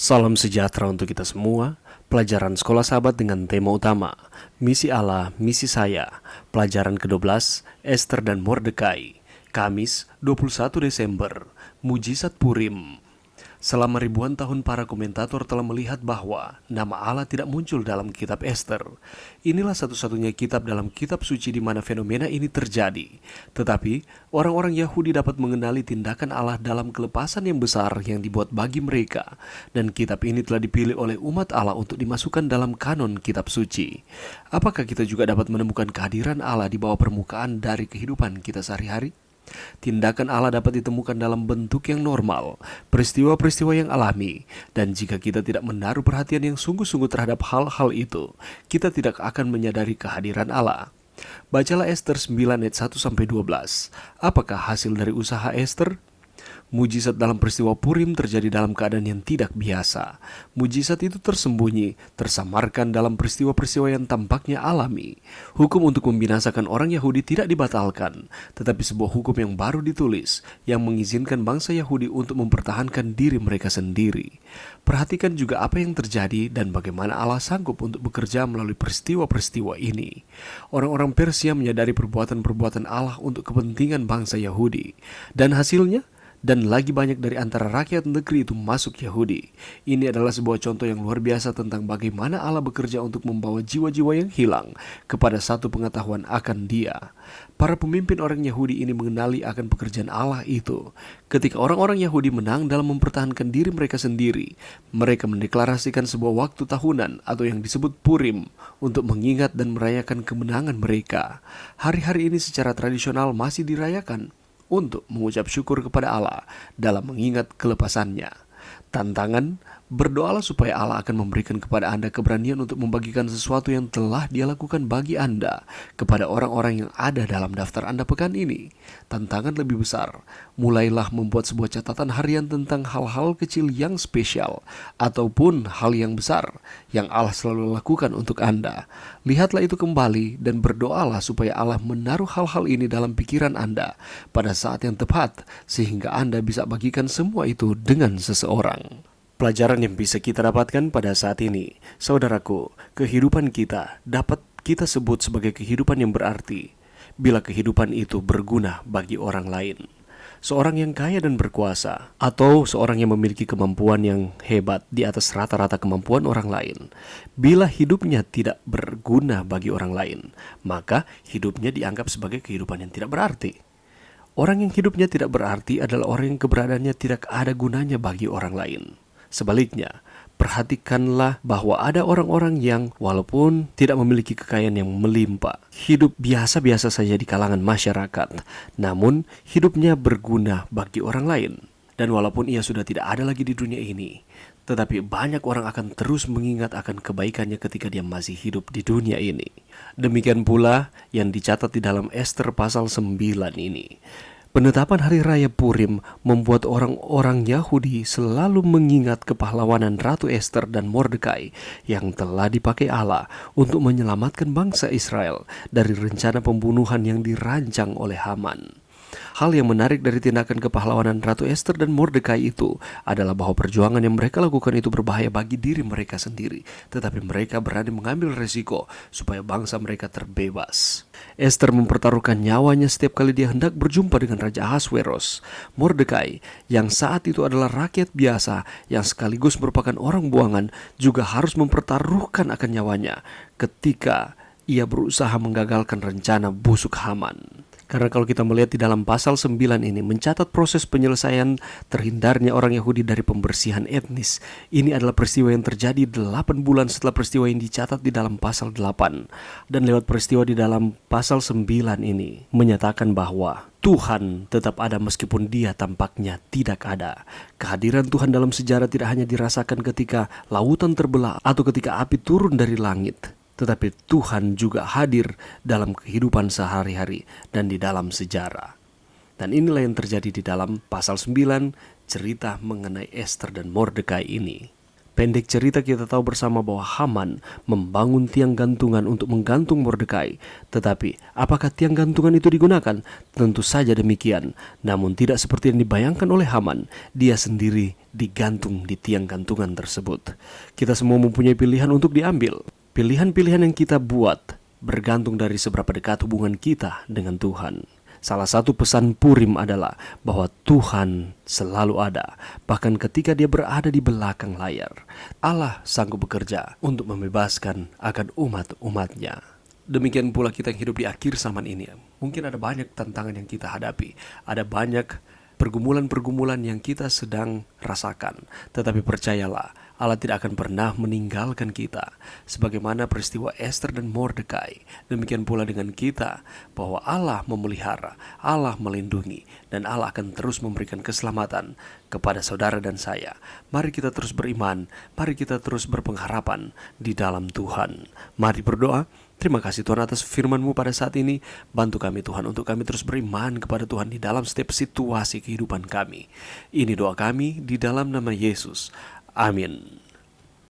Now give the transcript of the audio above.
Salam sejahtera untuk kita semua. Pelajaran Sekolah Sahabat dengan tema utama Misi Allah, Misi Saya. Pelajaran ke-12 Ester dan Mordekai. Kamis 21 Desember. Mujizat Purim. Selama ribuan tahun para komentator telah melihat bahwa nama Allah tidak muncul dalam kitab Ester. Inilah satu-satunya kitab dalam kitab suci di mana fenomena ini terjadi. Tetapi, orang-orang Yahudi dapat mengenali tindakan Allah dalam kelepasan yang besar yang dibuat bagi mereka. Dan kitab ini telah dipilih oleh umat Allah untuk dimasukkan dalam kanon kitab suci. Apakah kita juga dapat menemukan kehadiran Allah di bawah permukaan dari kehidupan kita sehari-hari? Tindakan Allah dapat ditemukan dalam bentuk yang normal, peristiwa-peristiwa yang alami, dan jika kita tidak menaruh perhatian yang sungguh-sungguh terhadap hal-hal itu, kita tidak akan menyadari kehadiran Allah. Bacalah Ester 9 ayat 1-12. Apakah hasil dari usaha Ester? Mujizat dalam peristiwa Purim terjadi dalam keadaan yang tidak biasa. Mujizat itu tersembunyi, tersamarkan dalam peristiwa-peristiwa yang tampaknya alami. Hukum untuk membinasakan orang Yahudi tidak dibatalkan, tetapi sebuah hukum yang baru ditulis, yang mengizinkan bangsa Yahudi untuk mempertahankan diri mereka sendiri. Perhatikan juga apa yang terjadi dan bagaimana Allah sanggup untuk bekerja melalui peristiwa-peristiwa ini. Orang-orang Persia menyadari perbuatan-perbuatan Allah untuk kepentingan bangsa Yahudi. Dan hasilnya? Dan lagi banyak dari antara rakyat negeri itu masuk Yahudi. Ini adalah sebuah contoh yang luar biasa tentang bagaimana Allah bekerja untuk membawa jiwa-jiwa yang hilang kepada satu pengetahuan akan Dia. Para pemimpin orang Yahudi ini mengenali akan pekerjaan Allah itu. Ketika orang-orang Yahudi menang dalam mempertahankan diri mereka sendiri, mereka mendeklarasikan sebuah waktu tahunan atau yang disebut Purim untuk mengingat dan merayakan kemenangan mereka. Hari-hari ini secara tradisional masih dirayakan untuk mengucap syukur kepada Allah dalam mengingat kelepasannya. Tantangan, berdoalah supaya Allah akan memberikan kepada Anda keberanian untuk membagikan sesuatu yang telah Dia lakukan bagi Anda kepada orang-orang yang ada dalam daftar Anda pekan ini. Tantangan lebih besar, mulailah membuat sebuah catatan harian tentang hal-hal kecil yang spesial ataupun hal yang besar yang Allah selalu lakukan untuk Anda. Lihatlah itu kembali dan berdoalah supaya Allah menaruh hal-hal ini dalam pikiran Anda pada saat yang tepat sehingga Anda bisa bagikan semua itu dengan seseorang. Pelajaran yang bisa kita dapatkan pada saat ini, saudaraku, kehidupan kita dapat kita sebut sebagai kehidupan yang berarti bila kehidupan itu berguna bagi orang lain. Seorang yang kaya dan berkuasa, atau seorang yang memiliki kemampuan yang hebat di atas rata-rata kemampuan orang lain, bila hidupnya tidak berguna bagi orang lain, maka hidupnya dianggap sebagai kehidupan yang tidak berarti. Orang yang hidupnya tidak berarti adalah orang yang keberadaannya tidak ada gunanya bagi orang lain. Sebaliknya, perhatikanlah bahwa ada orang-orang yang walaupun tidak memiliki kekayaan yang melimpah, hidup biasa-biasa saja di kalangan masyarakat, namun hidupnya berguna bagi orang lain. Dan walaupun ia sudah tidak ada lagi di dunia ini, tetapi banyak orang akan terus mengingat akan kebaikannya ketika dia masih hidup di dunia ini. Demikian pula yang dicatat di dalam Ester pasal 9 ini. Penetapan Hari Raya Purim membuat orang-orang Yahudi selalu mengingat kepahlawanan Ratu Ester dan Mordekai yang telah dipakai Allah untuk menyelamatkan bangsa Israel dari rencana pembunuhan yang dirancang oleh Haman. Hal yang menarik dari tindakan kepahlawanan Ratu Ester dan Mordekai itu adalah bahwa perjuangan yang mereka lakukan itu berbahaya bagi diri mereka sendiri, tetapi mereka berani mengambil resiko supaya bangsa mereka terbebas. Ester mempertaruhkan nyawanya setiap kali dia hendak berjumpa dengan Raja Ahasveros. Mordekai, yang saat itu adalah rakyat biasa yang sekaligus merupakan orang buangan, juga harus mempertaruhkan akan nyawanya ketika ia berusaha menggagalkan rencana busuk Haman. Karena kalau kita melihat di dalam pasal 9 ini mencatat proses penyelesaian terhindarnya orang Yahudi dari pembersihan etnis. Ini adalah peristiwa yang terjadi 8 bulan setelah peristiwa yang dicatat di dalam pasal 8. Dan lewat peristiwa di dalam pasal 9 ini menyatakan bahwa Tuhan tetap ada meskipun Dia tampaknya tidak ada. Kehadiran Tuhan dalam sejarah tidak hanya dirasakan ketika lautan terbelah atau ketika api turun dari langit, tetapi Tuhan juga hadir dalam kehidupan sehari-hari dan di dalam sejarah. Dan inilah yang terjadi di dalam pasal 9, cerita mengenai Ester dan Mordekai ini. Pendek cerita, kita tahu bersama bahwa Haman membangun tiang gantungan untuk menggantung Mordekai. Tetapi apakah tiang gantungan itu digunakan? Tentu saja demikian. Namun tidak seperti yang dibayangkan oleh Haman. Dia sendiri digantung di tiang gantungan tersebut. Kita semua mempunyai pilihan untuk diambil. Pilihan-pilihan yang kita buat bergantung dari seberapa dekat hubungan kita dengan Tuhan. Salah satu pesan Purim adalah bahwa Tuhan selalu ada, bahkan ketika Dia berada di belakang layar. Allah sanggup bekerja untuk membebaskan akan umat-umatnya. Demikian pula kita yang hidup di akhir zaman ini. Mungkin ada banyak tantangan yang kita hadapi, ada banyak pergumulan-pergumulan yang kita sedang rasakan. Tetapi percayalah, Allah tidak akan pernah meninggalkan kita. Sebagaimana peristiwa Esther dan Mordekai, demikian pula dengan kita, bahwa Allah memelihara, Allah melindungi, dan Allah akan terus memberikan keselamatan kepada saudara dan saya. Mari kita terus beriman, mari kita terus berpengharapan di dalam Tuhan. Mari berdoa. Terima kasih Tuhan atas firman-Mu pada saat ini. Bantu kami Tuhan untuk kami terus beriman kepada Tuhan di dalam setiap situasi kehidupan kami. Ini doa kami di dalam nama Yesus. Amin.